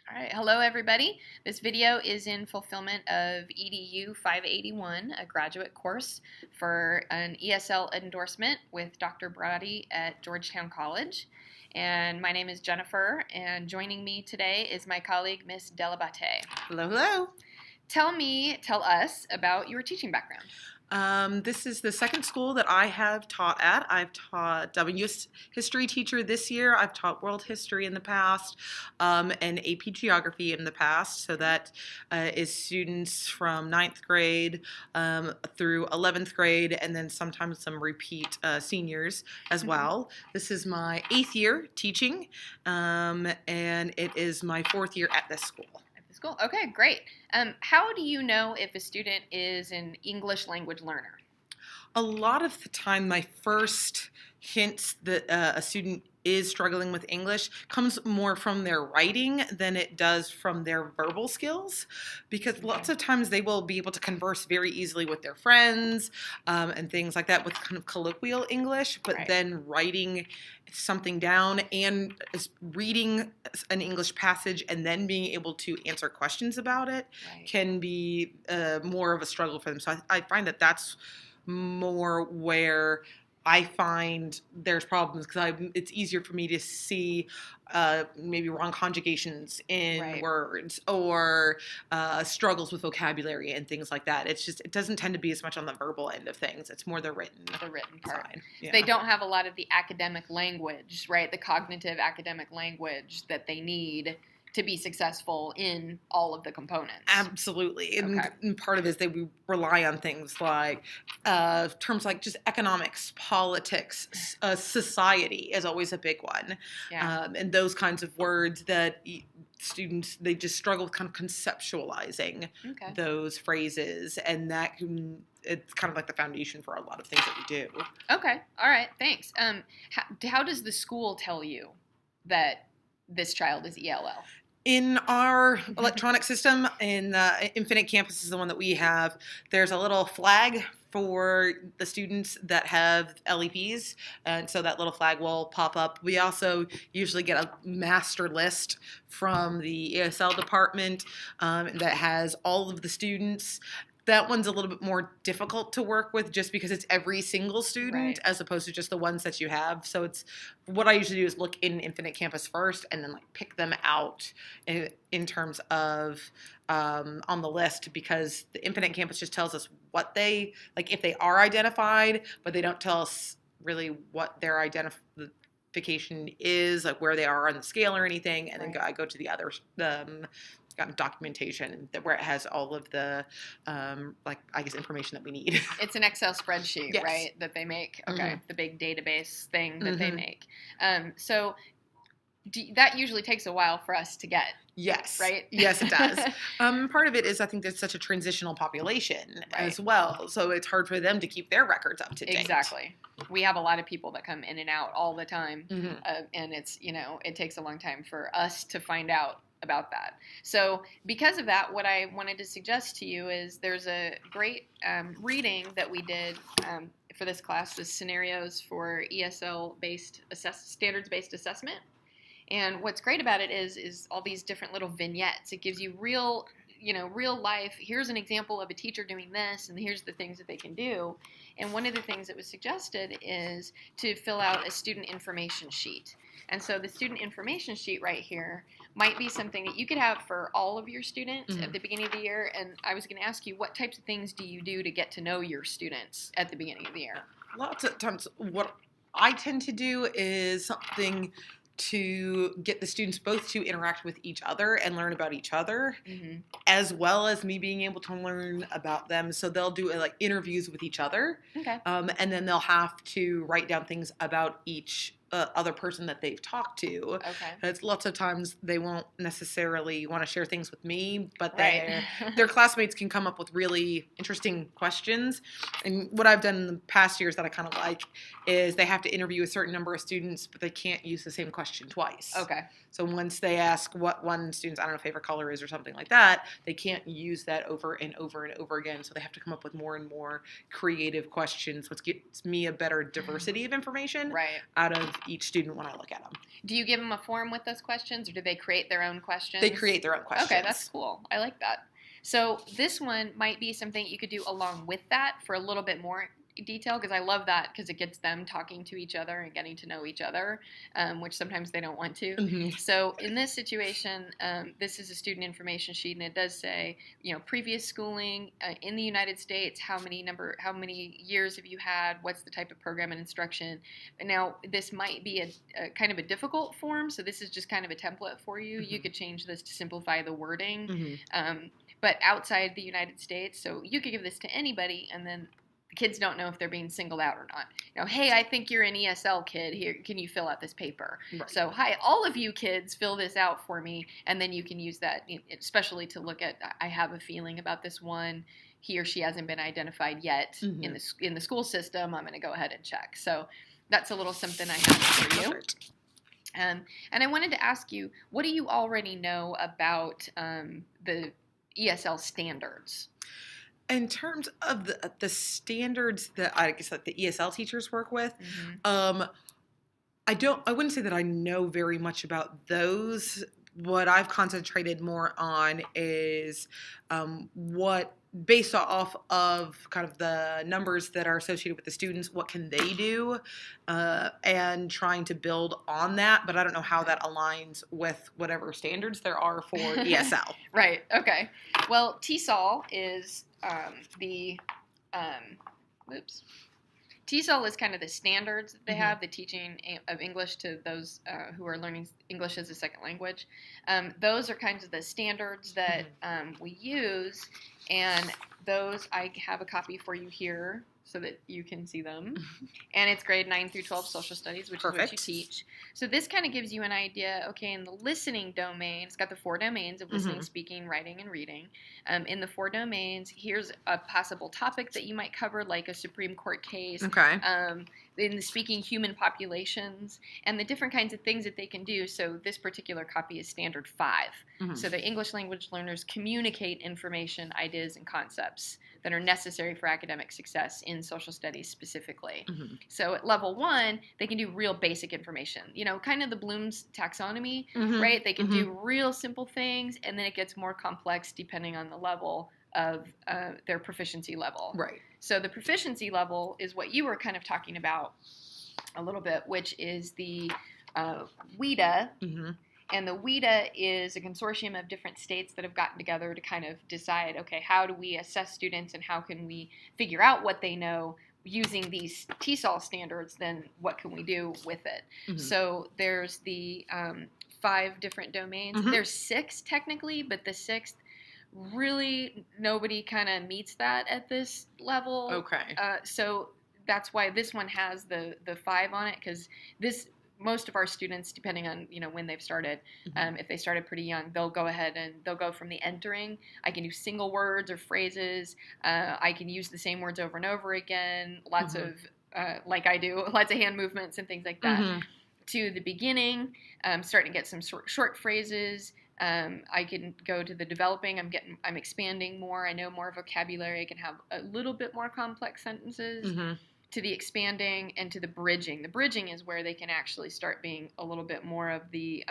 All right, hello everybody. This video is in fulfillment of EDU 581, a graduate course for an ESL endorsement with Dr. Brady at Georgetown College. And my name is Jennifer, and joining me today is my colleague, Miss Delabate. Hello, hello. Tell us about your teaching background. This is the second school that I have taught at. I've taught a U.S. history teacher this year. I've taught world history in the past, and AP geography in the past. So that is students from 9th grade through 11th grade, and then sometimes some repeat seniors as well. This is my 8th year teaching, and it is my 4th year at this school. School. Okay, great. How do you know if a student is an English language learner? A lot of the time, my first hints that a student is struggling with English comes more from their writing than it does from their verbal skills, because lots of times they will be able to converse very easily with their friends and things like that with kind of colloquial English, but then writing something down and reading an English passage and then being able to answer questions about it can be more of a struggle for them. So I find that that's more where I find there's problems, because it's easier for me to see maybe wrong conjugations in words or struggles with vocabulary and things like that. It doesn't tend to be as much on the verbal end of things. It's more the written part. Side. Yeah. They don't have a lot of the academic language, right? The cognitive academic language that they need to be successful in all of the components. Absolutely. And part of it is we rely on things like terms like just economics, politics, society is always a big one. Yeah. And those kinds of words that students, they just struggle with kind of conceptualizing those phrases, and it's kind of like the foundation for a lot of things that we do. Okay. All right. Thanks. How does the school tell you that this child is ELL? In our electronic system, in Infinite Campus is the one that we have, there's a little flag for the students that have LEPs, and so that little flag will pop up. We also usually get a master list from the ESL department that has all of the students. That one's a little bit more difficult to work with just because it's every single student as opposed to just the ones that you have. So it's what I usually do is look in Infinite Campus first and then pick them out in terms of on the list, because the Infinite Campus just tells us what they, if they are identified, but they don't tell us really what their identification is, where they are on the scale or anything. And then I go to the other documentation where it has all of the information that we need. It's an Excel spreadsheet, right, that they make. Okay, the big database thing that they make. So that usually takes a while for us to get. Yes. Right? Yes, it does. Part of it is I think there's such a transitional population as well, so it's hard for them to keep their records up to date. Exactly. We have a lot of people that come in and out all the time, and it's, it takes a long time for us to find out about that. So because of that, what I wanted to suggest to you is there's a great reading that we did for this class, the scenarios for ESL-based standards-based assessment. And what's great about it is all these different little vignettes. It gives you real life. Here's an example of a teacher doing this, and here's the things that they can do. And one of the things that was suggested is to fill out a student information sheet. And so the student information sheet right here might be something that you could have for all of your students at the beginning of the year. And I was going to ask you, what types of things do you do to get to know your students at the beginning of the year? Lots of times what I tend to do is something to get the students both to interact with each other and learn about each other, as well as me being able to learn about them. So they'll do interviews with each other, and then they'll have to write down things about each other person that they've talked to. It's lots of times they won't necessarily want to share things with me, but their classmates can come up with really interesting questions. And what I've done in the past years that I kind of like is they have to interview a certain number of students, but they can't use the same question twice. So once they ask what one student's, favorite color is or something like that, they can't use that over and over and over again. So they have to come up with more and more creative questions, which gets me a better diversity of information out of each student when I look at them. Do you give them a form with those questions, or do they create their own questions? They create their own questions. Okay, that's cool. I like that. So this one might be something you could do along with that for a little bit more detail, because I love that because it gets them talking to each other and getting to know each other, which sometimes they don't want to. Mm-hmm. So in this situation, this is a student information sheet, and it does say, previous schooling in the United States, how many years have you had, what's the type of program and instruction. Now, this might be a kind of a difficult form, so this is just kind of a template for you. Mm-hmm. You could change this to simplify the wording, mm-hmm. But outside the United States, so you could give this to anybody, and then kids don't know if they're being singled out or not. Hey, I think you're an ESL kid. Here, can you fill out this paper? Right. So, hi, all of you kids, fill this out for me, and then you can use that, especially to look at, I have a feeling about this one. He or she hasn't been identified yet mm-hmm. in the school system. I'm going to go ahead and check. So that's a little something I have for you. And I wanted to ask you, what do you already know about the ESL standards? In terms of the standards that I guess that the ESL teachers work with, mm-hmm. I wouldn't say that I know very much about those. What I've concentrated more on is what, based off of kind of the numbers that are associated with the students, what can they do, and trying to build on that. But I don't know how that aligns with whatever standards there are for ESL. Right. Okay. Well, TESOL is TESOL is kind of the standards that they mm-hmm. have, the teaching of English to those who are learning English as a second language. Those are kinds of the standards that we use, and those I have a copy for you here so that you can see them. And it's grade 9 through 12 social studies, which Perfect. Is what you teach. So this kind of gives you an idea, okay, in the listening domain, it's got the 4 domains of listening, mm-hmm. speaking, writing, and reading. In the 4 domains, here's a possible topic that you might cover, like a Supreme Court case. Okay. In the speaking human populations, and the different kinds of things that they can do. So this particular copy is standard 5. Mm-hmm. So the English language learners communicate information, ideas, and concepts that are necessary for academic success in social studies specifically. Mm-hmm. So at level 1, they can do real basic information. Kind of the Bloom's taxonomy, mm-hmm. right? They can mm-hmm. do real simple things, and then it gets more complex depending on the level of their proficiency level. Right. So the proficiency level is what you were kind of talking about a little bit, which is the WIDA. Mm-hmm. And the WIDA is a consortium of different states that have gotten together to kind of decide, okay, how do we assess students and how can we figure out what they know using these TESOL standards, then what can we do with it? Mm-hmm. So there's the 5 different domains. Mm-hmm. There's 6 technically, but the 6th, really nobody kind of meets that at this level. Okay. So that's why this one has the 5 on it, because most of our students, depending on when they've started, mm-hmm. If they started pretty young, they'll go ahead and they'll go from the entering. I can do single words or phrases. I can use the same words over and over again. Lots mm-hmm. of like I do, lots of hand movements and things like that. Mm-hmm. To the beginning, starting to get some short phrases. I can go to the developing. I'm expanding more. I know more vocabulary. I can have a little bit more complex sentences. Mm-hmm. To the expanding, and to the bridging. The bridging is where they can actually start being a little bit more of the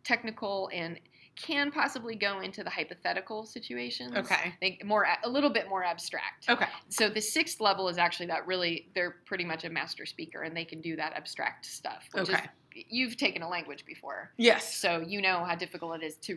technical, and can possibly go into the hypothetical situations. Okay. A little bit more abstract. Okay. So the 6th level is actually that really, they're pretty much a master speaker, and they can do that abstract stuff. Which okay. You've taken a language before. Yes. So you know how difficult it is to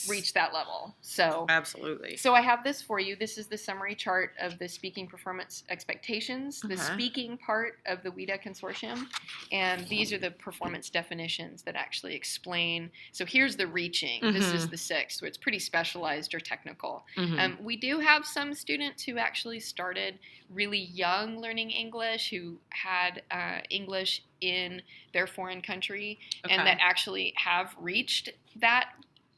reach that level. So absolutely. So I have this for you. This is the summary chart of the speaking performance expectations, the speaking part of the WIDA consortium, and these are the performance definitions that actually explain. So here's the reaching. Mm-hmm. This is the 6th, so it's pretty specialized or technical. Mm-hmm. We do have some students who actually started really young learning English, who had English in their foreign country, and that actually have reached that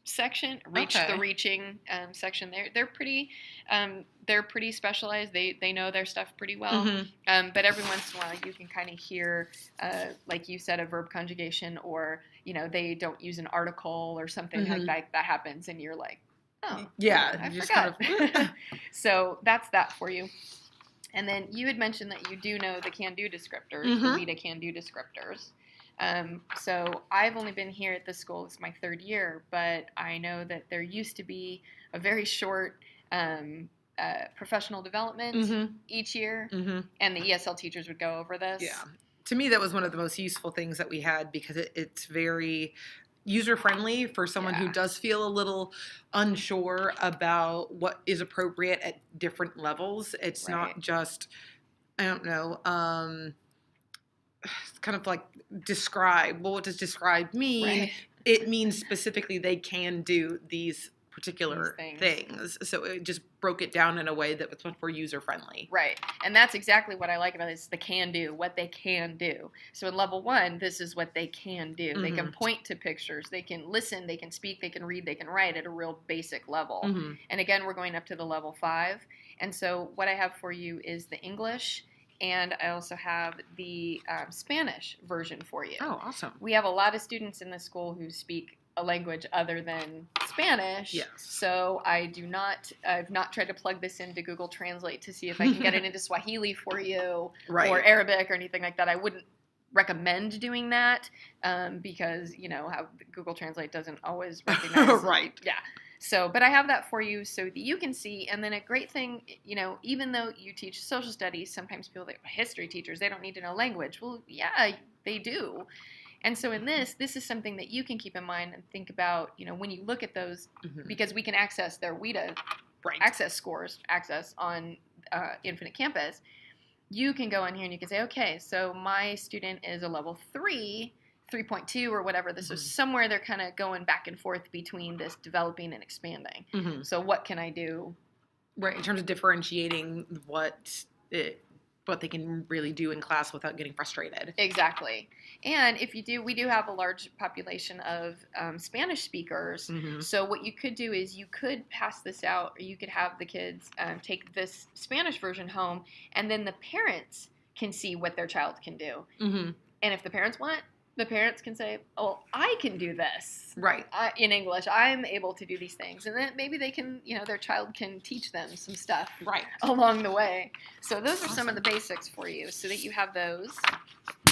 section, the reaching section. They're pretty specialized. They know their stuff pretty well. Mm-hmm. But every once in a while, you can kind of hear, like you said, a verb conjugation, or they don't use an article or something mm-hmm. like that happens, and you're like, oh, yeah, I forgot. Kind of So that's that for you. And then you had mentioned that you do know the can-do descriptors, mm-hmm. the WIDA can-do descriptors. So I've only been here at this school. It's my 3rd year, but I know that there used to be a very short professional development each year, and the ESL teachers would go over this. Yeah. To me, that was one of the most useful things that we had because it's very user-friendly for someone who does feel a little unsure about what is appropriate at different levels. It's not just, I don't know, kind of like describe. Well, what does describe mean? Right. It means specifically they can do these particular things. So it just broke it down in a way that was much more user-friendly. Right. And that's exactly what I like about it, is the can do, what they can do. So in level 1, this is what they can do. They can point to pictures, they can listen, they can speak, they can read, they can write at a real basic level. And again, we're going up to the level 5. And so what I have for you is the English, and I also have the Spanish version for you. Oh, awesome. We have a lot of students in this school who speak a language other than Spanish. Yes. So I've not tried to plug this into Google Translate to see if I can get it into Swahili for you or Arabic or anything like that. I wouldn't recommend doing that because, how Google Translate doesn't always recognize. Right. Yeah. So, but I have that for you so that you can see. And then a great thing, even though you teach social studies, sometimes people think history teachers, they don't need to know language. Well, yeah, they do. And so in this is something that you can keep in mind and think about, when you look at those, because we can access their WIDA access scores, on Infinite Campus. You can go in here and you can say, okay, so my student is a level 3, 3.2 or whatever. This is somewhere they're kind of going back and forth between this developing and expanding. So what can I do? Right, in terms of differentiating what they can really do in class without getting frustrated. Exactly. And we do have a large population of Spanish speakers. So what you could do is you could pass this out, or you could have the kids take this Spanish version home, and then the parents can see what their child can do. And if the parents want, the parents can say, oh, I can do this. Right. In English, I'm able to do these things. And then maybe they can, their child can teach them some stuff along the way. So those are some of the basics for you so that you have those.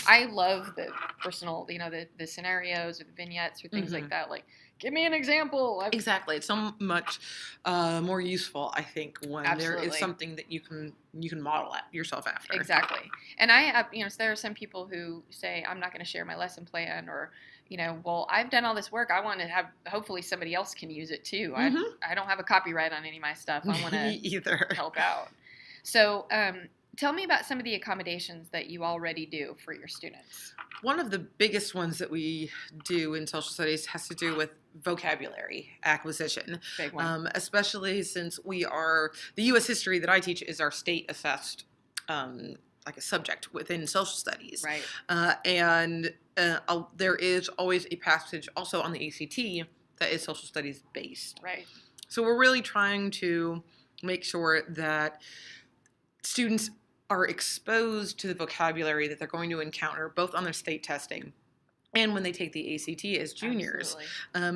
I love the personal, the scenarios or the vignettes or things like that. Like, give me an example. Exactly. It's so much more useful, I think, when there is something that you can model yourself after. Exactly. And I have, so there are some people who say, I'm not going to share my lesson plan, or, well, I've done all this work. I want to have, hopefully somebody else can use it too. I don't have a copyright on any of my stuff. I want to help out. So, tell me about some of the accommodations that you already do for your students. One of the biggest ones that we do in social studies has to do with vocabulary acquisition. Big one. Especially since the U.S. history that I teach is our state assessed like a subject within social studies. Right. And there is always a passage also on the ACT that is social studies based. Right. So we're really trying to make sure that students are exposed to the vocabulary that they're going to encounter both on their state testing and when they take the ACT as juniors.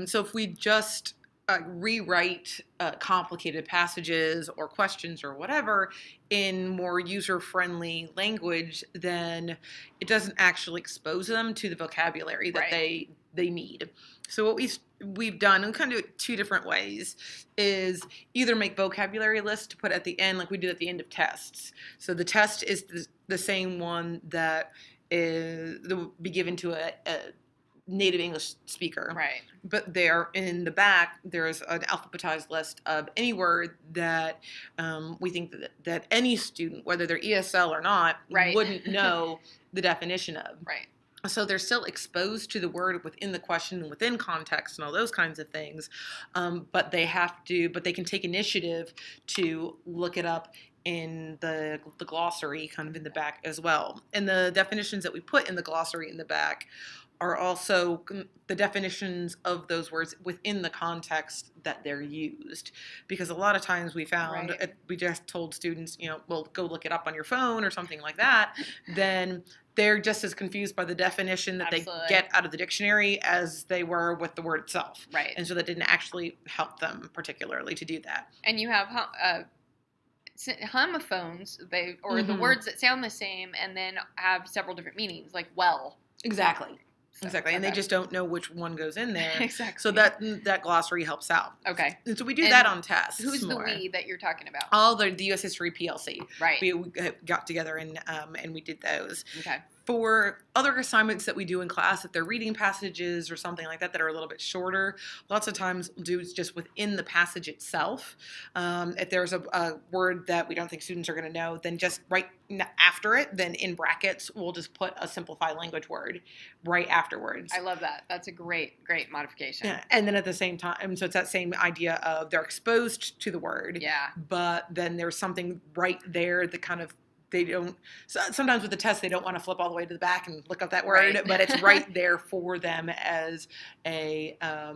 So if we just rewrite complicated passages or questions or whatever in more user-friendly language, then it doesn't actually expose them to the vocabulary that they need. So what we've done, and we kind of do it 2 different ways, is either make vocabulary lists to put at the end, like we did at the end of tests. So the test is the same one that will be given to a native English speaker. Right. But there in the back, there's an alphabetized list of any word that we think that any student, whether they're ESL or not, wouldn't know the definition of. Right. So they're still exposed to the word within the question and within context and all those kinds of things. But they can take initiative to look it up in the glossary kind of in the back as well. And the definitions that we put in the glossary in the back are also the definitions of those words within the context that they're used. Because a lot of times we found, if we just told students, well, go look it up on your phone or something like that, then they're just as confused by the definition that they get out of the dictionary as they were with the word itself. Right. And so that didn't actually help them particularly to do that. And you have homophones, the words that sound the same and then have several different meanings, like well. Exactly. So, exactly. And they just don't know which one goes in there. Exactly. So that glossary helps out. Okay. And so we do that on tests. Who's more. the we that you're talking about? All the U.S. History PLC. Right. We got together and we did those. Okay. For other assignments that we do in class, if they're reading passages or something like that are a little bit shorter, lots of times we'll do just within the passage itself. If there's a word that we don't think students are going to know, then just right after it, then in brackets, we'll just put a simplified language word right afterwards. I love that. That's a great modification. Yeah. And then at the same time, so it's that same idea of they're exposed to the word, yeah, but then there's something right there that kind of they don't, sometimes with the test, they don't want to flip all the way to the back and look up that word, right. but it's right there for them as a, I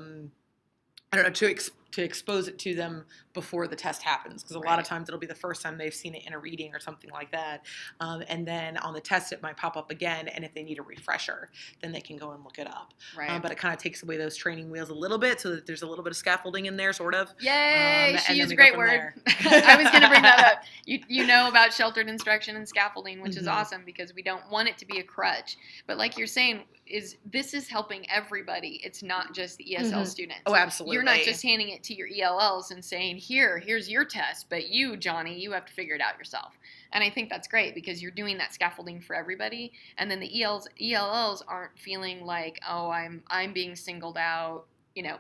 don't know, to expose it to them before the test happens. Because a lot of times it'll be the first time they've seen it in a reading or something like that. And then on the test, it might pop up again. And if they need a refresher, then they can go and look it up. Right. But it kind of takes away those training wheels a little bit so that there's a little bit of scaffolding in there, sort of. Yay! She used a great word. I was going to bring that up. You know about sheltered instruction and scaffolding, which is awesome because we don't want it to be a crutch. But like you're saying, this is helping everybody. It's not just the ESL students. Oh, absolutely. You're not just handing it to your ELLs and saying, here's your test, but you, Johnny, you have to figure it out yourself. And I think that's great because you're doing that scaffolding for everybody. And then the ELLs aren't feeling like, oh, I'm being singled out.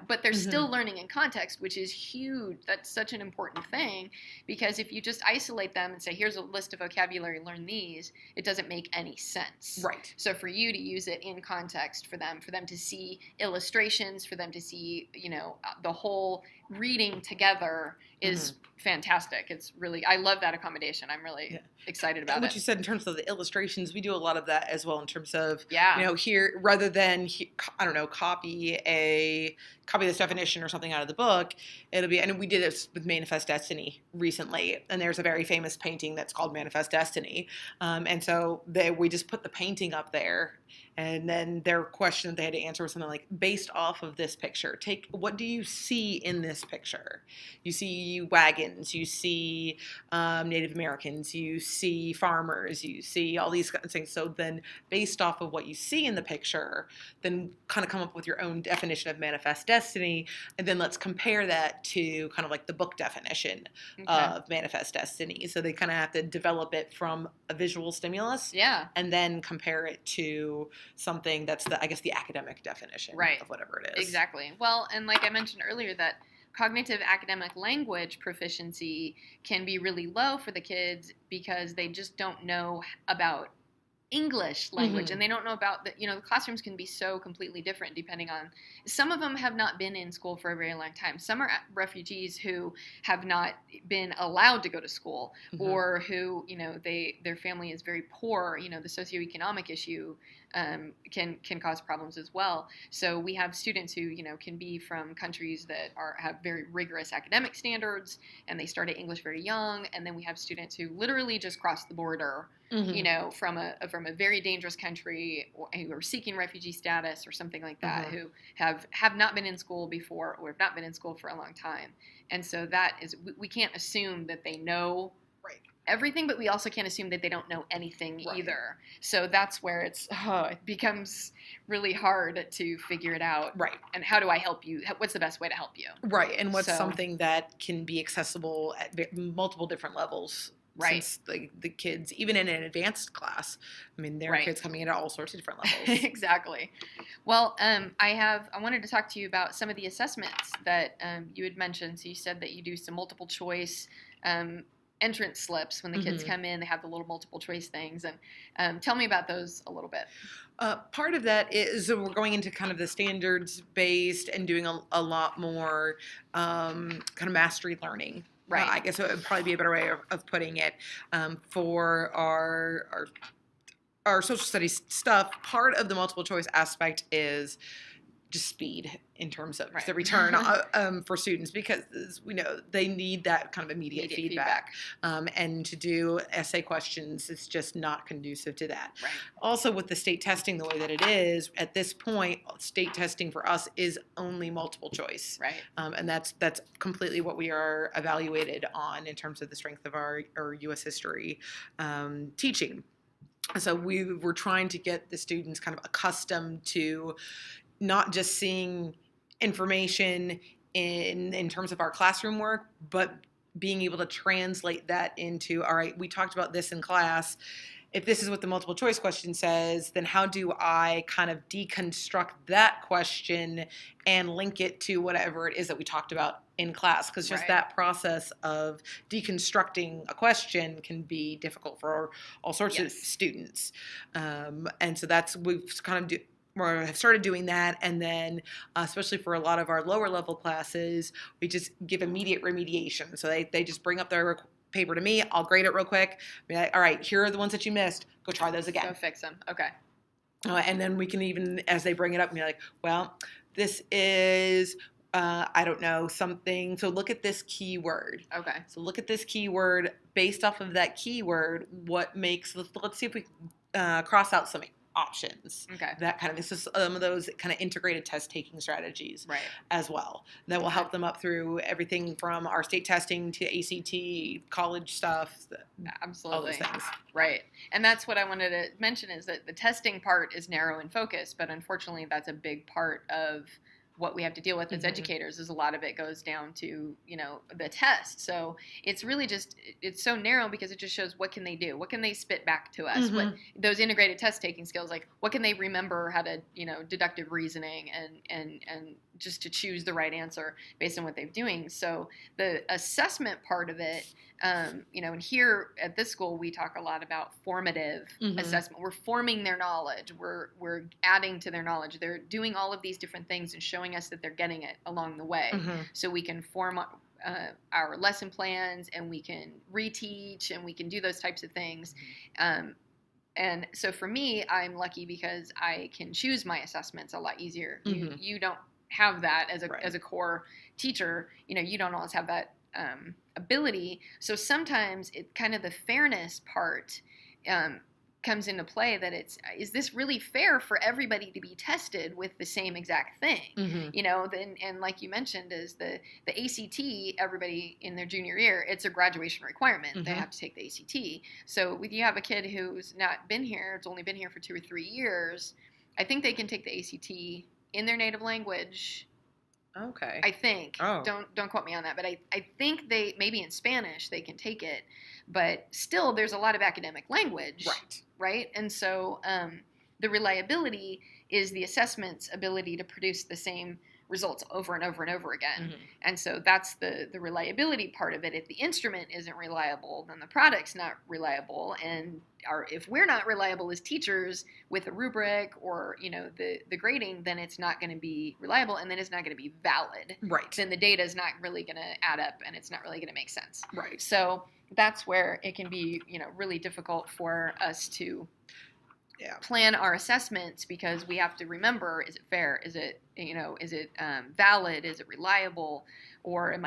But they're still learning in context, which is huge. That's such an important thing because if you just isolate them and say, here's a list of vocabulary, learn these, it doesn't make any sense. Right. So for you to use it in context for them to see illustrations, for them to see, the whole reading together is fantastic. It's really, I love that accommodation. I'm really excited about what you said in terms of the illustrations, we do a lot of that as well in terms of, here, rather than, I don't know, copy this definition or something out of the book, it'll be, and we did this with Manifest Destiny recently, and there's a very famous painting that's called Manifest Destiny. And so we just put the painting up there. And then their question that they had to answer was something like, based off of this picture, what do you see in this picture? You see wagons, you see Native Americans, you see farmers, you see all these kinds of things. So then based off of what you see in the picture, then kind of come up with your own definition of manifest destiny. And then let's compare that to kind of like the book definition of manifest destiny. So they kind of have to develop it from a visual stimulus and then compare it to something that's the academic definition of whatever it is. Exactly. Well, and like I mentioned earlier, that cognitive academic language proficiency can be really low for the kids because they just don't know about English language and they don't know about the classrooms can be so completely different depending on, some of them have not been in school for a very long time. Some are refugees who have not been allowed to go to school or who, their family is very poor, the socioeconomic issue can cause problems as well. So we have students who, can be from countries that have very rigorous academic standards and they started English very young. And then we have students who literally just crossed the border, from a very dangerous country who are seeking refugee status or something like that, who have not been in school before or have not been in school for a long time. And so that is, we can't assume that they know everything, but we also can't assume that they don't know anything either. So that's where it becomes really hard to figure it out. Right. And how do I help you? What's the best way to help you? Right. And what's something that can be accessible at multiple different levels. Right. Since the kids, even in an advanced class, I mean, there are kids coming in at all sorts of different levels. Exactly. Well, I wanted to talk to you about some of the assessments that you had mentioned. So you said that you do some multiple choice entrance slips when the kids come in. They have the little multiple choice things. And tell me about those a little bit. Part of that is we're going into kind of the standards based and doing a lot more kind of mastery learning. Right. I guess it would probably be a better way of putting it. For our social studies stuff, part of the multiple choice aspect is just speed in terms of the return for students, because we know they need that kind of immediate feedback. And to do essay questions is just not conducive to that. Right. Also, with the state testing the way that it is, at this point, state testing for us is only multiple choice. Right. And that's completely what we are evaluated on in terms of the strength of our U.S. history teaching. So we were trying to get the students kind of accustomed to not just seeing information in terms of our classroom work, but being able to translate that into, all right, we talked about this in class. If this is what the multiple choice question says, then how do I kind of deconstruct that question and link it to whatever it is that we talked about in class? Because just that process of deconstructing a question can be difficult for all sorts of students. And so we've kind of or have started doing that, and then especially for a lot of our lower level classes, we just give immediate remediation. So they just bring up their paper to me, I'll grade it real quick, be like, all right, here are the ones that you missed, go try those again. Go fix them. Okay. And then we can even, as they bring it up, be like, well, this is, I don't know, something, so look at this keyword. Okay. So look at this keyword, based off of that keyword, what makes, let's see if we cross out some options. Okay. That kind of, this is some of those kind of integrated test taking strategies as well. That will help them up through everything from our state testing to ACT, college stuff. Absolutely. All those things. Right. And that's what I wanted to mention is that the testing part is narrow in focus, but unfortunately that's a big part of what we have to deal with as educators. Is a lot of it goes down to, the test. So it's really just, it's so narrow because it just shows what can they do? What can they spit back to us? What those integrated test taking skills, like what can they remember how to, deductive reasoning and just to choose the right answer based on what they're doing. So the assessment part of it, and here at this school, we talk a lot about formative assessment. We're forming their knowledge. We're adding to their knowledge. They're doing all of these different things and showing us that they're getting it along the way. So we can form our lesson plans, and we can reteach, and we can do those types of things. And so for me, I'm lucky because I can choose my assessments a lot easier. You don't have that as a core teacher. You don't always have that ability. So sometimes it kind of the fairness part comes into play, that is this really fair for everybody to be tested with the same exact thing? And like you mentioned, is the ACT, everybody in their junior year, it's a graduation requirement. They have to take the ACT. So if you have a kid who's not been here, it's only been here for 2 or 3 years, I think they can take the ACT in their native language. Okay. I think. Don't quote me on that, but I think they, maybe in Spanish they can take it, but still there's a lot of academic language. Right? And so the reliability is the assessment's ability to produce the same results over and over and over again. And so that's the reliability part of it. If the instrument isn't reliable, then the product's not reliable. And if we're not reliable as teachers with a rubric or, the grading, then it's not going to be reliable, and then it's not going to be valid. Then the data is not really going to add up, and it's not really going to make sense. So that's where it can be, really difficult for us to plan our assessments, because we have to remember, is it fair? Is it, is it valid? Is it reliable? Or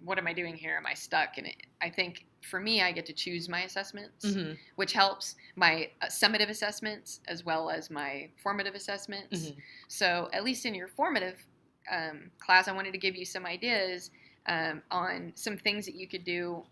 what am I doing here? Am I stuck? And I think for me, I get to choose my assessments, which helps my summative assessments as well as my formative assessments. So at least in your formative class, I wanted to give you some ideas on some things that you could do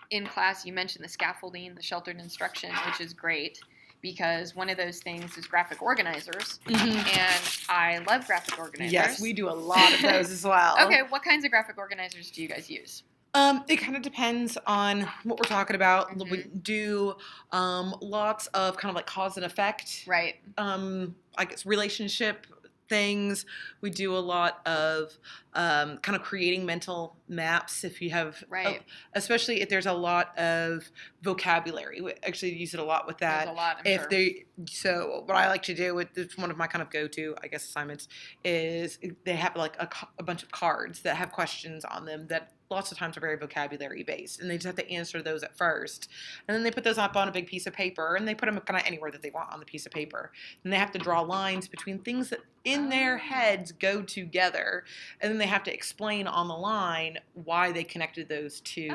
in class. You mentioned the scaffolding, the sheltered instruction, which is great, because one of those things is graphic organizers, and I love graphic organizers. Yes, we do a lot of those as well. Okay, what kinds of graphic organizers do you guys use? It kind of depends on what we're talking about. We do lots of kind of like cause and effect. I guess relationship things. We do a lot of kind of creating mental maps. If you have, especially if there's a lot of vocabulary, we actually use it a lot with that. There's a lot, I'm sure. So what I like to do with one of my kind of go-to, I guess, assignments is they have like a bunch of cards that have questions on them that lots of times are very vocabulary based, and they just have to answer those at first. And then they put those up on a big piece of paper, and they put them kind of anywhere that they want on the piece of paper. And they have to draw lines between things that in their heads go together, and then they have to explain on the line why they connected those two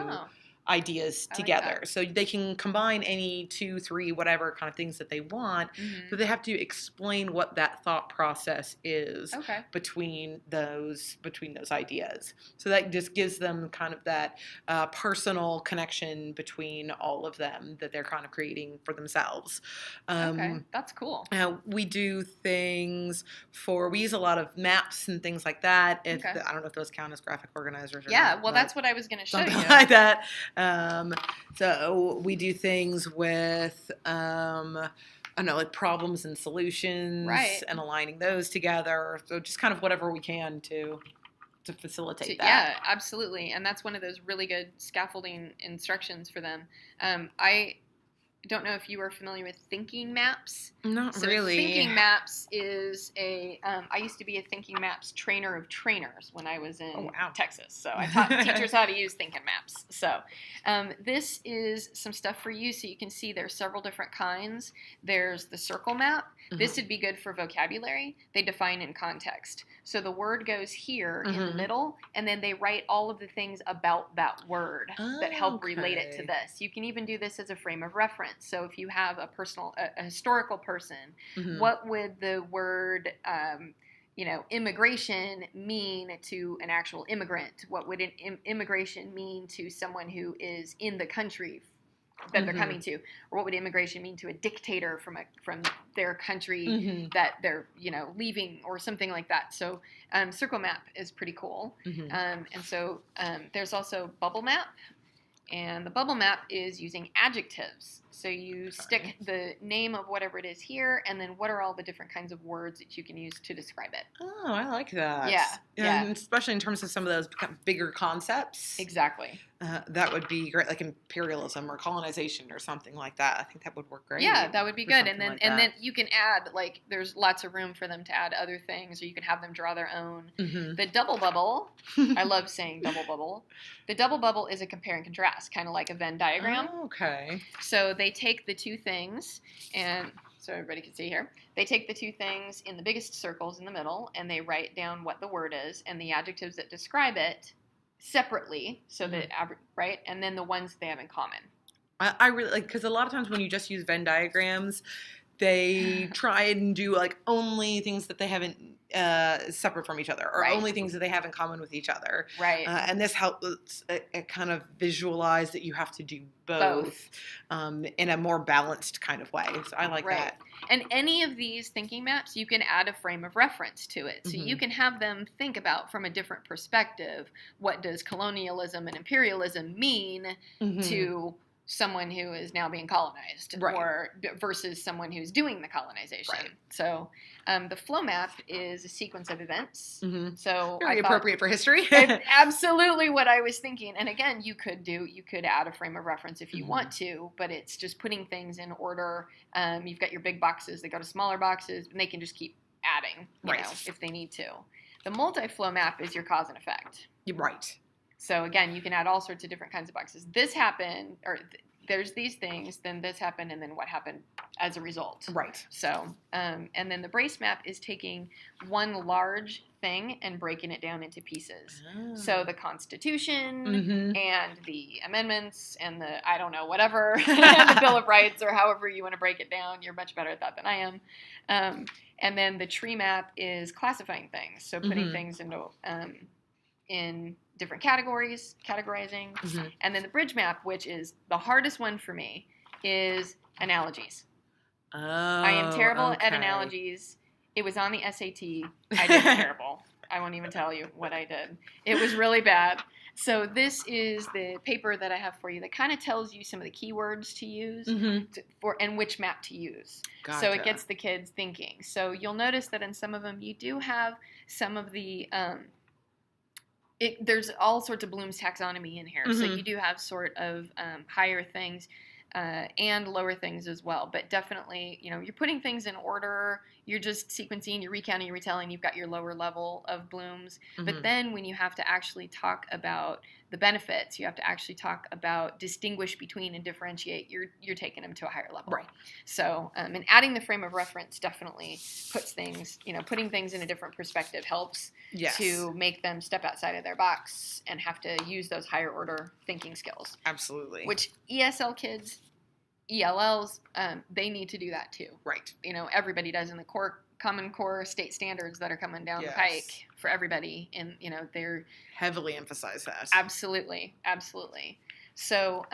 ideas together. So they can combine any 2, 3, whatever kind of things that they want, but they have to explain what that thought process is between those ideas. So that just gives them kind of that personal connection between all of them that they're kind of creating for themselves. That's cool. We do things we use a lot of maps and things like that. I don't know if those count as graphic organizers or not. Well, that's what I was going to show you. Something like that. So we do things with, I don't know, like problems and solutions and aligning those together. So just kind of whatever we can to facilitate that. Yeah, absolutely. And that's one of those really good scaffolding instructions for them. I don't know if you are familiar with thinking maps. Not really. Thinking maps is I used to be a thinking maps trainer of trainers when I was in Texas. So I taught teachers how to use thinking maps. So this is some stuff for you. So you can see there's several different kinds. There's the circle map. This would be good for vocabulary. They define in context. So the word goes here in the middle, and then they write all of the things about that word that help relate it to this. You can even do this as a frame of reference. So if you have a historical person, what would the word, immigration mean to an actual immigrant? What would immigration mean to someone who is in the country that they're coming to? Or what would immigration mean to a dictator from their country that they're, leaving, or something like that? So circle map is pretty cool. And so there's also bubble map. And the bubble map is using adjectives. So you stick the name of whatever it is here, and then what are all the different kinds of words that you can use to describe it. Oh, I like that. Yeah. And especially in terms of some of those bigger concepts. Exactly. That would be great, like imperialism or colonization or something like that. I think that would work great. Yeah, that would be good. And then you can add, there's lots of room for them to add other things, or you can have them draw their own. The double bubble, I love saying double bubble. The double bubble is a compare and contrast, kind of like a Venn diagram. Oh, okay. So they take the two things, and so everybody can see here, they take the two things in the biggest circles in the middle, and they write down what the word is and the adjectives that describe it separately, so that right, and then the ones they have in common. I really like, because a lot of times when you just use Venn diagrams, they try and do only things that they haven't separate from each other, or only things that they have in common with each other. Right. And this helps kind of visualize that you have to do both. In a more balanced kind of way. So I like that. And any of these thinking maps, you can add a frame of reference to it. So you can have them think about, from a different perspective, what does colonialism and imperialism mean to someone who is now being colonized, or versus someone who's doing the colonization. So the flow map is a sequence of events. So very appropriate for history. Absolutely what I was thinking. And again, you could add a frame of reference if you want to, but it's just putting things in order. You've got your big boxes, they go to smaller boxes, and they can just keep adding, you know, if they need to. The multi-flow map is your cause and effect. Right. So again, you can add all sorts of different kinds of boxes. This happened, or there's these things, then this happened, and then what happened as a result. Right. So, and then the brace map is taking one large thing and breaking it down into pieces. So the Constitution and the amendments and the, I don't know, whatever, the Bill of Rights, or however you want to break it down. You're much better at that than I am. And then the tree map is classifying things. So putting things into, in different categories, categorizing. And then the bridge map, which is the hardest one for me, is analogies. I am terrible at analogies. It was on the SAT. I did terrible. I won't even tell you what I did. It was really bad. So this is the paper that I have for you that kind of tells you some of the keywords to use and which map to use. Gotcha. So it gets the kids thinking. So you'll notice that in some of them you do have some of the there's all sorts of Bloom's taxonomy in here. So you do have sort of higher things and lower things as well. But definitely, you know, you're putting things in order. you're just sequencing, you're recounting, you're retelling, you've got your lower level of blooms. Mm-hmm. But then when you have to actually talk about the benefits, you have to actually talk about distinguish between and differentiate, you're taking them to a higher level. Right. So, and adding the frame of reference definitely puts things, putting things in a different perspective helps to make them step outside of their box and have to use those higher order thinking skills. Absolutely. Which ESL kids, ELLs, they need to do that too. Right. Everybody does in the Common Core state standards that are coming down the pike for everybody, and they're heavily emphasize that. Absolutely. So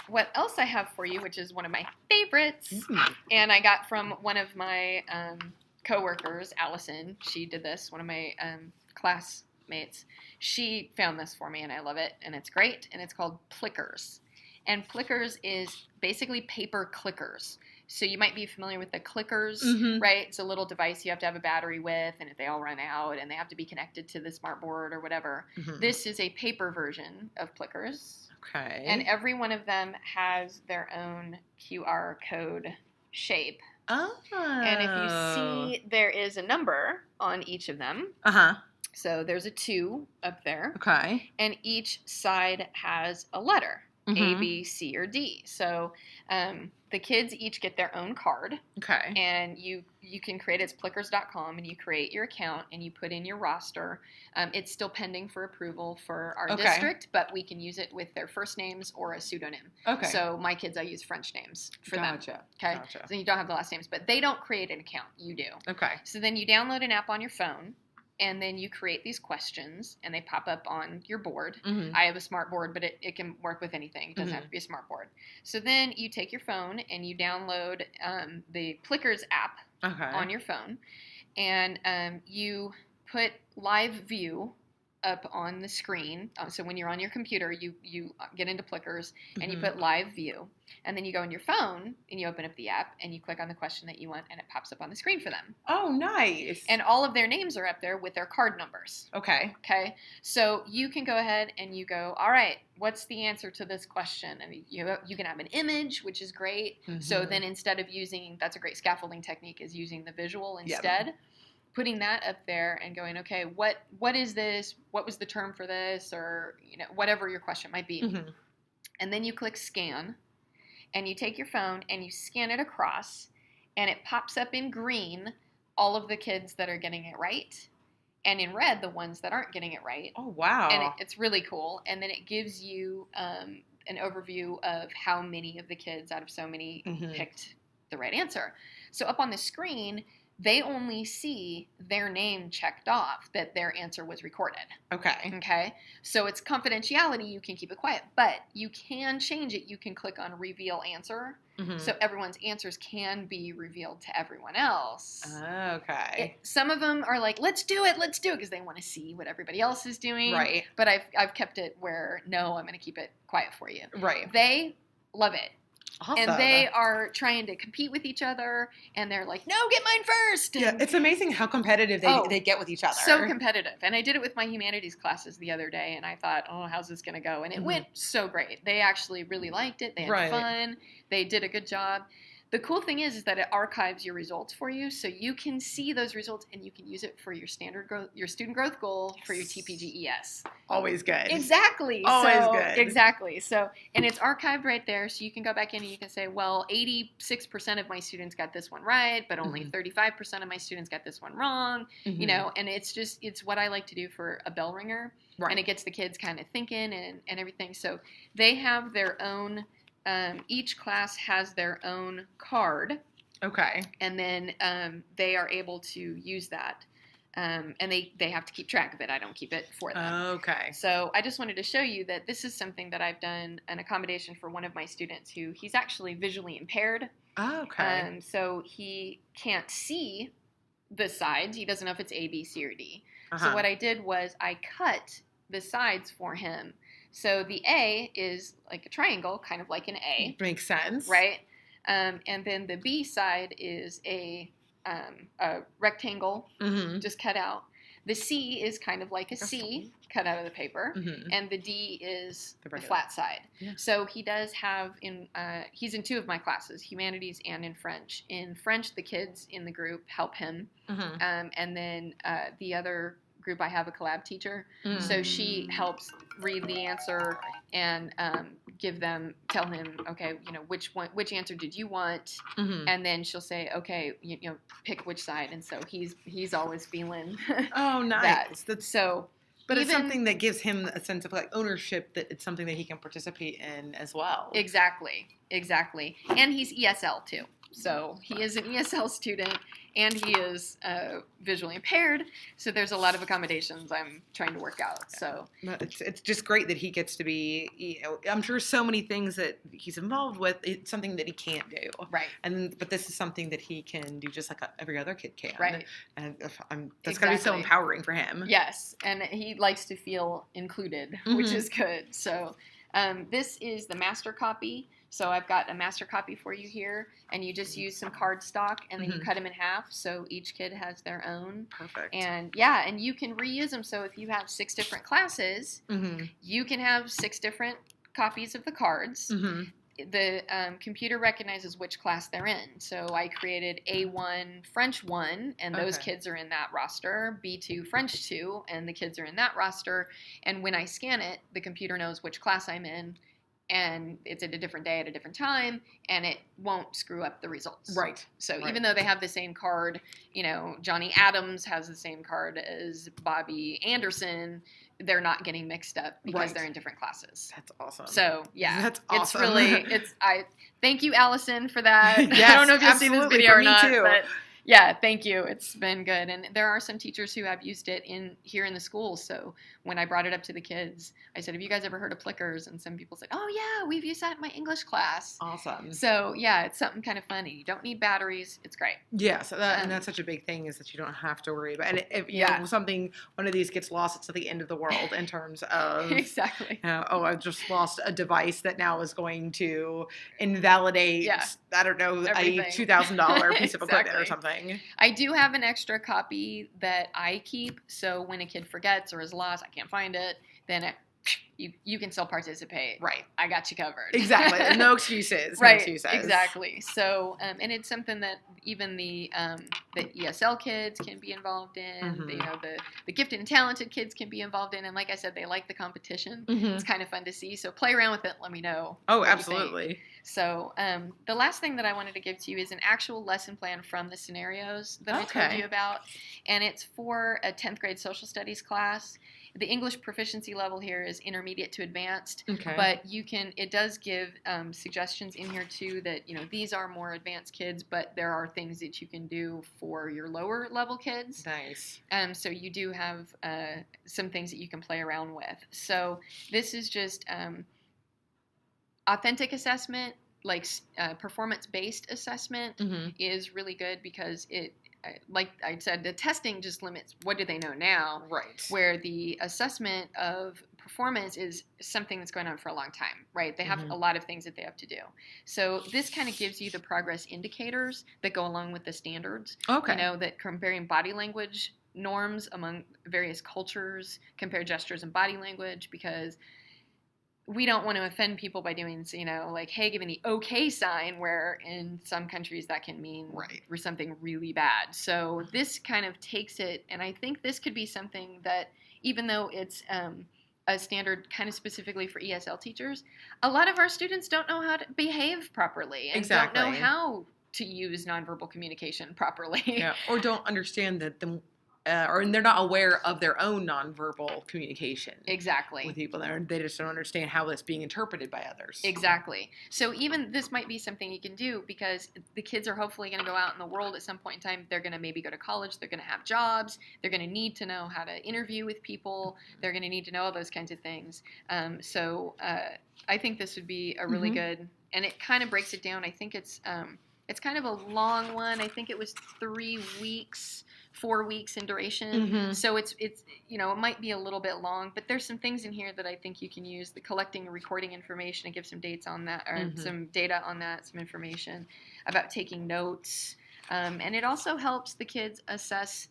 what else I have for you, which is one of my favorites, and I got from one of my coworkers, Allison. She did this, one of my classmates. She found this for me, and I love it, and it's great, and it's called Plickers. And Plickers is basically paper clickers. So you might be familiar with the clickers, right? It's a little device you have to have a battery with, and if they all run out, and they have to be connected to the smart board or whatever. This is a paper version of Plickers. Okay. And every one of them has their own QR code shape. Oh. And if you see, there is a number on each of them. So there's a 2 up there. Okay. And each side has a letter. A, B, C, or D. So the kids each get their own card. Okay. And you can create it's plickers.com, and you create your account and you put in your roster. It's still pending for approval for our district, but we can use it with their first names or a pseudonym. Okay. So my kids, I use French names for them. Okay. Gotcha. So you don't have the last names, but they don't create an account. You do. Okay. So then you download an app on your phone. And then you create these questions, and they pop up on your board. I have a smart board, but it can work with anything. It doesn't have to be a smart board. So then you take your phone, and you download the Plickers app on your phone. And you put live view up on the screen. So when you're on your computer, you get into Plickers, and you put live view. And then you go on your phone, and you open up the app, and you click on the question that you want, and it pops up on the screen for them. Oh, nice. And all of their names are up there with their card numbers. Okay. Okay. So you can go ahead and you go, all right, what's the answer to this question? And you can have an image, which is great. So then instead of that's a great scaffolding technique, is using the visual instead. Yep. Putting that up there and going, okay, what is this? What was the term for this? Or, whatever your question might be. And then you click scan, and you take your phone and you scan it across, and it pops up in green all of the kids that are getting it right, and in red the ones that aren't getting it right. Oh, wow. And it's really cool. And then it gives you an overview of how many of the kids out of so many picked the right answer. So up on the screen, they only see their name checked off, that their answer was recorded. Okay. Okay. So it's confidentiality. You can keep it quiet, but you can change it. You can click on reveal answer. So everyone's answers can be revealed to everyone else. Okay. Some of them are like, let's do it, because they want to see what everybody else is doing. Right. But I've kept it where, no, I'm going to keep it quiet for you. Right. They love it. Awesome. And they are trying to compete with each other, and they're like, no, get mine first. And it's amazing how competitive they get with each other. So competitive. And I did it with my humanities classes the other day, and I thought, oh, how's this going to go? And it went so great. They actually really liked it. They had fun. They did a good job. The cool thing is that it archives your results for you, so you can see those results, and you can use it for your standard growth, your student growth goal for your TPGES. Always good. Exactly. Always good. Exactly. So, and it's archived right there, so you can go back in and you can say, well, 86% of my students got this one right, but only 35% of my students got this one wrong. And it's what I like to do for a bell ringer, and it gets the kids kind of thinking and everything. So they have their own. Each class has their own card. Okay. And then they are able to use that. And they have to keep track of it. I don't keep it for them. Okay. So I just wanted to show you that this is something that I've done an accommodation for one of my students he's actually visually impaired. Okay. So he can't see the sides. He doesn't know if it's A, B, C, or D. So what I did was I cut the sides for him. So the A is like a triangle, kind of like an A. Makes sense. Right? And then the B side is a rectangle, just cut out. The C is kind of like a C cut out of the paper, and the D is the flat side. Yeah. So he does have he's in 2 of my classes, humanities and in French. In French, the kids in the group help him, and then the other group I have a collab teacher, so she helps read the answer and tell him, okay, which answer did you want, and then she'll say, okay, pick which side, and so he's always feeling oh, nice. That's so. But it's something that gives him a sense of ownership, that it's something that he can participate in as well. Exactly. And he's ESL too. So he is an ESL student, and he is visually impaired. So there's a lot of accommodations I'm trying to work out. So it's just great that he gets to be. I'm sure so many things that he's involved with. It's something that he can't do. Right. But this is something that he can do just like every other kid can. Right. And that's got to be so empowering for him. Yes, and he likes to feel included, which is good. So this is the master copy. So I've got a master copy for you here, and you just use some cardstock, and then you cut them in half, so each kid has their own. Perfect. And and you can reuse them. So if you have 6 different classes, you can have 6 different copies of the cards. The computer recognizes which class they're in. So I created A1 French 1, and those kids are in that roster. B2 French 2, and the kids are in that roster. And when I scan it, the computer knows which class I'm in, and it's at a different day at a different time, and it won't screw up the results. Right. So even though they have the same card, Johnny Adams has the same card as Bobby Anderson, they're not getting mixed up because they're in different classes. That's awesome. So that's awesome. It's really, thank you, Allison, for that. Yes, I don't know if you've seen this video or not, too. But yeah, thank you. It's been good. And there are some teachers who have used it here in the school. So when I brought it up to the kids, I said, have you guys ever heard of Plickers? And some people said, oh yeah, we've used that in my English class. Awesome. So yeah, it's something kind of funny. You don't need batteries. It's great. Yeah, so and that's such a big thing, is that you don't have to worry about. And if one of these gets lost, it's at the end of the world in terms of exactly. I just lost a device that now is going to invalidate. Yeah. I don't know, everything. A $2,000 piece of equipment or something. I do have an extra copy that I keep, so when a kid forgets or is lost, I can't find it, then you can still participate. Right. I got you covered. Exactly. No excuses. Right. No excuses. Exactly. So, and it's something that even the ESL kids can be involved in. The gifted and talented kids can be involved in. And like I said, they like the competition. It's kind of fun to see. So play around with it. Let me know. Oh, absolutely. So the last thing that I wanted to give to you is an actual lesson plan from the scenarios that I told you about. And it's for a 10th grade social studies class. The English proficiency level here is intermediate to advanced, but it does give suggestions in here too that, these are more advanced kids, but there are things that you can do for your lower level kids. Nice. So you do have some things that you can play around with. So this is just authentic assessment, like performance-based assessment is really good because it, like I said, the testing just limits what do they know now. Right. Where the assessment of performance is something that's going on for a long time, right? They have a lot of things that they have to do. So this kind of gives you the progress indicators that go along with the standards. Okay. That comparing body language norms among various cultures, compare gestures and body language, because we don't want to offend people by doing, like, hey, giving the okay sign, where in some countries that can mean something really bad. So this kind of takes it, and I think this could be something that, even though it's a standard kind of specifically for ESL teachers, a lot of our students don't know how to behave properly and don't know how to use nonverbal communication properly. Yeah, or don't understand that or they're not aware of their own nonverbal communication. Exactly. With people. They just don't understand how that's being interpreted by others. Exactly. So even this might be something you can do, because the kids are hopefully going to go out in the world at some point in time. They're going to maybe go to college. They're going to have jobs. They're going to need to know how to interview with people. They're going to need to know all those kinds of things. So I think this would be a really good, and it kind of breaks it down. I think it's kind of a long one. I think it was 3 weeks. 4 weeks in duration. So it's it might be a little bit long, but there's some things in here that I think you can use. The collecting and recording information, and give some dates on that, or some data on that, some information about taking notes. And it also helps the kids assess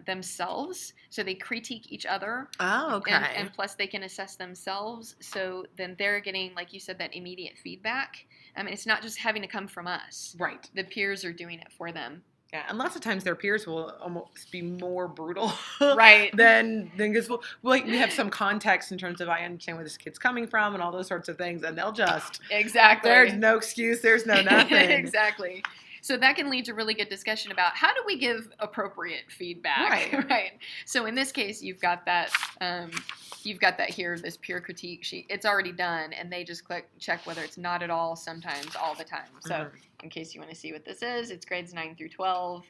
themselves, so they critique each other. Oh, okay. And plus they can assess themselves, so then they're getting, like you said, that immediate feedback. I mean, it's not just having to come from us. Right. The peers are doing it for them. Yeah, and lots of times their peers will almost be more brutal, right? than because we have some context in terms of I understand where this kid's coming from and all those sorts of things, and they'll just exactly. There's no excuse. There's no nothing. exactly. So that can lead to really good discussion about how do we give appropriate feedback, right? Right. So in this case, you've got that here, this peer critique sheet. It's already done, and they just check whether it's not at all, sometimes, all the time. So in case you want to see what this is, it's grades 9 through 12.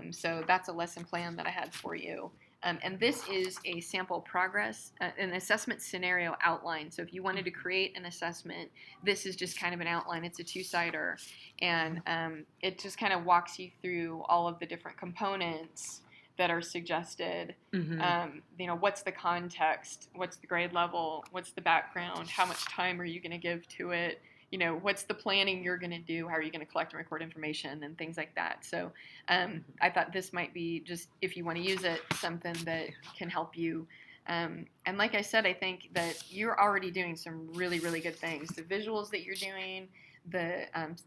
So that's a lesson plan that I had for you. And this is a sample progress, an assessment scenario outline. So if you wanted to create an assessment, this is just kind of an outline. It's a two-sider, and it just kind of walks you through all of the different components that are suggested. What's the context? What's the grade level? What's the background? How much time are you going to give to it? What's the planning you're going to do? How are you going to collect and record information and things like that? So I thought this might be, just if you want to use it, something that can help you. And like I said, I think that you're already doing some really, really good things. The visuals that you're doing,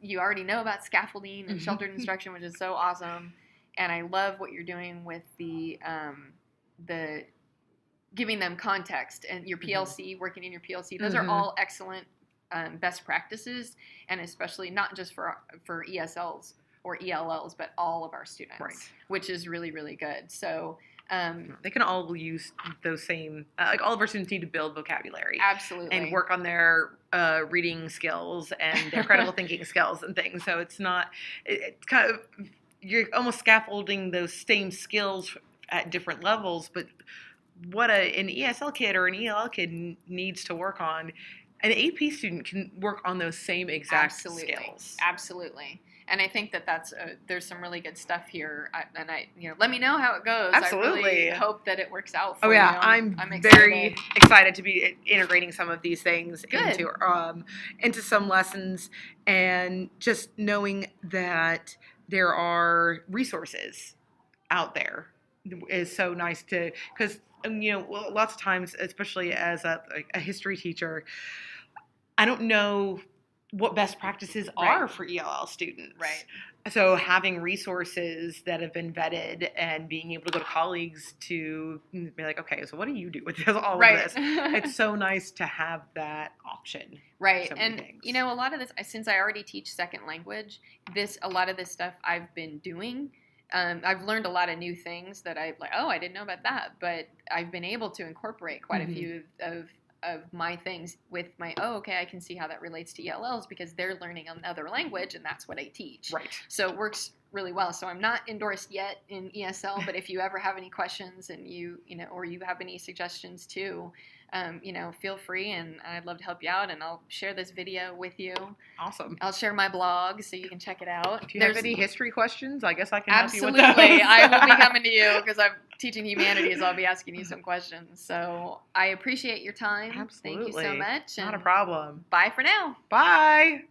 you already know about scaffolding and sheltered instruction, which is so awesome. And I love what you're doing with the giving them context and your PLC, working in your PLC. Those are all excellent best practices, and especially not just for ESLs or ELLs, but all of our students, which is really, really good. So they can all use those same, all of our students need to build vocabulary. Absolutely. And work on their reading skills and their critical thinking skills and things. So it's kind of, you're almost scaffolding those same skills at different levels, but what an ESL kid or an ELL kid needs to work on, an AP student can work on those same exact skills. Absolutely. And I think that there's some really good stuff here. Let me know how it goes. Absolutely. I really hope that it works out for you. Oh yeah, I'm very excited to be integrating some of these things into some lessons, and just knowing that there are resources out there is so nice because lots of times, especially as a history teacher, I don't know what best practices are for ELL students. Right. So having resources that have been vetted and being able to go to colleagues to be like, okay, so what do you do with all of this? It's so nice to have that option. Right. And, a lot of this, since I already teach second language, a lot of this stuff I've been doing. I've learned a lot of new things that I didn't know about that, but I've been able to incorporate quite a few of my things with I can see how that relates to ELLs because they're learning another language and that's what I teach. Right. So it works really well. So I'm not endorsed yet in ESL, but if you ever have any questions and or you have any suggestions too, feel free, and I'd love to help you out, and I'll share this video with you. Awesome. I'll share my blog so you can check it out. If you have any history questions, I guess I can help you with those. Absolutely. I will be coming to you because I'm teaching humanities. I'll be asking you some questions. So I appreciate your time. Absolutely. Thank you so much. Not a problem. Bye for now. Bye.